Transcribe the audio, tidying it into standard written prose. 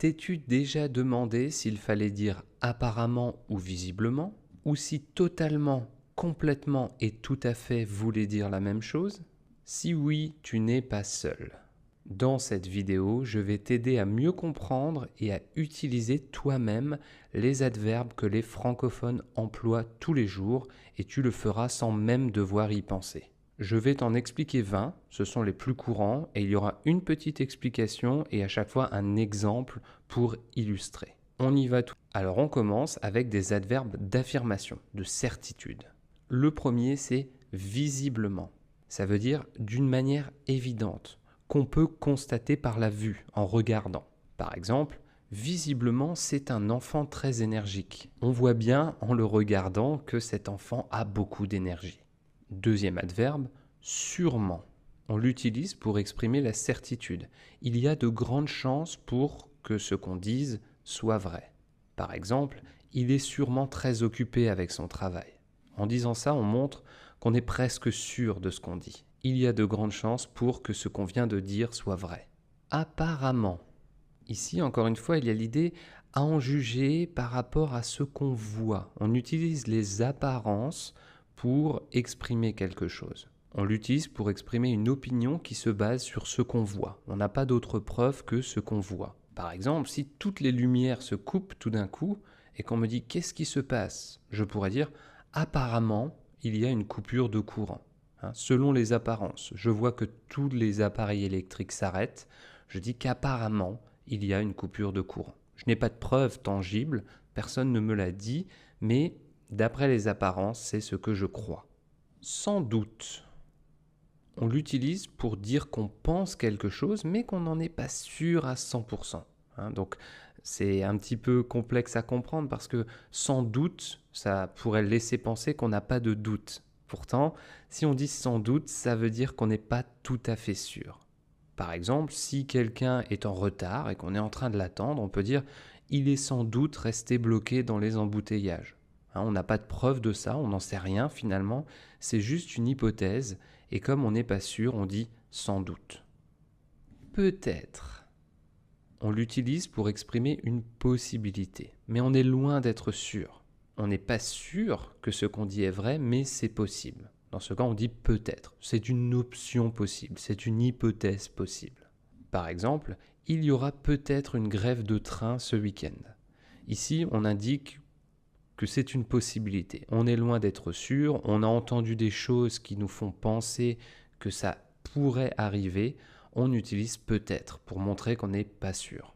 T'es-tu déjà demandé s'il fallait dire apparemment ou visiblement, ou si totalement, complètement et tout à fait voulait dire la même chose? Si oui, tu n'es pas seul. Dans cette vidéo, je vais t'aider à mieux comprendre et à utiliser toi-même les adverbes que les francophones emploient tous les jours et tu le feras sans même devoir y penser. Je vais t'en expliquer 20, ce sont les plus courants et il y aura une petite explication et à chaque fois un exemple pour illustrer. On y va tout. Alors on commence avec des adverbes d'affirmation, de certitude. Le premier c'est visiblement. Ça veut dire d'une manière évidente, qu'on peut constater par la vue, en regardant. Par exemple, visiblement, c'est un enfant très énergique. On voit bien en le regardant que cet enfant a beaucoup d'énergie. Deuxième adverbe, sûrement. On l'utilise pour exprimer la certitude. Il y a de grandes chances pour que ce qu'on dise soit vrai. Par exemple, il est sûrement très occupé avec son travail. En disant ça, on montre qu'on est presque sûr de ce qu'on dit. Il y a de grandes chances pour que ce qu'on vient de dire soit vrai. Apparemment. Ici, encore une fois, il y a l'idée à en juger par rapport à ce qu'on voit. On utilise les apparences pour exprimer quelque chose. On l'utilise pour exprimer une opinion qui se base sur ce qu'on voit. On n'a pas d'autre preuve que ce qu'on voit. Par exemple, si toutes les lumières se coupent tout d'un coup et qu'on me dit qu'est-ce qui se passe, je pourrais dire apparemment il y a une coupure de courant. Selon les apparences, je vois que tous les appareils électriques s'arrêtent, je dis qu'apparemment il y a une coupure de courant. Je n'ai pas de preuve tangible, personne ne me l'a dit, mais d'après les apparences, c'est ce que je crois. Sans doute. On l'utilise pour dire qu'on pense quelque chose, mais qu'on n'en est pas sûr à 100%. Donc, c'est un petit peu complexe à comprendre parce que sans doute, ça pourrait laisser penser qu'on n'a pas de doute. Pourtant, si on dit sans doute, ça veut dire qu'on n'est pas tout à fait sûr. Par exemple, si quelqu'un est en retard et qu'on est en train de l'attendre, on peut dire « il est sans doute resté bloqué dans les embouteillages ». On n'a pas de preuve de ça, on n'en sait rien finalement, c'est juste une hypothèse et comme on n'est pas sûr, on dit « sans doute ». Peut-être. On l'utilise pour exprimer une possibilité, mais on est loin d'être sûr. On n'est pas sûr que ce qu'on dit est vrai, mais c'est possible. Dans ce cas, on dit peut-être. C'est une option possible, c'est une hypothèse possible. Par exemple, il y aura peut-être une grève de train ce week-end. Ici, on indique que c'est une possibilité. On est loin d'être sûr, on a entendu des choses qui nous font penser que ça pourrait arriver. On utilise peut-être pour montrer qu'on n'est pas sûr.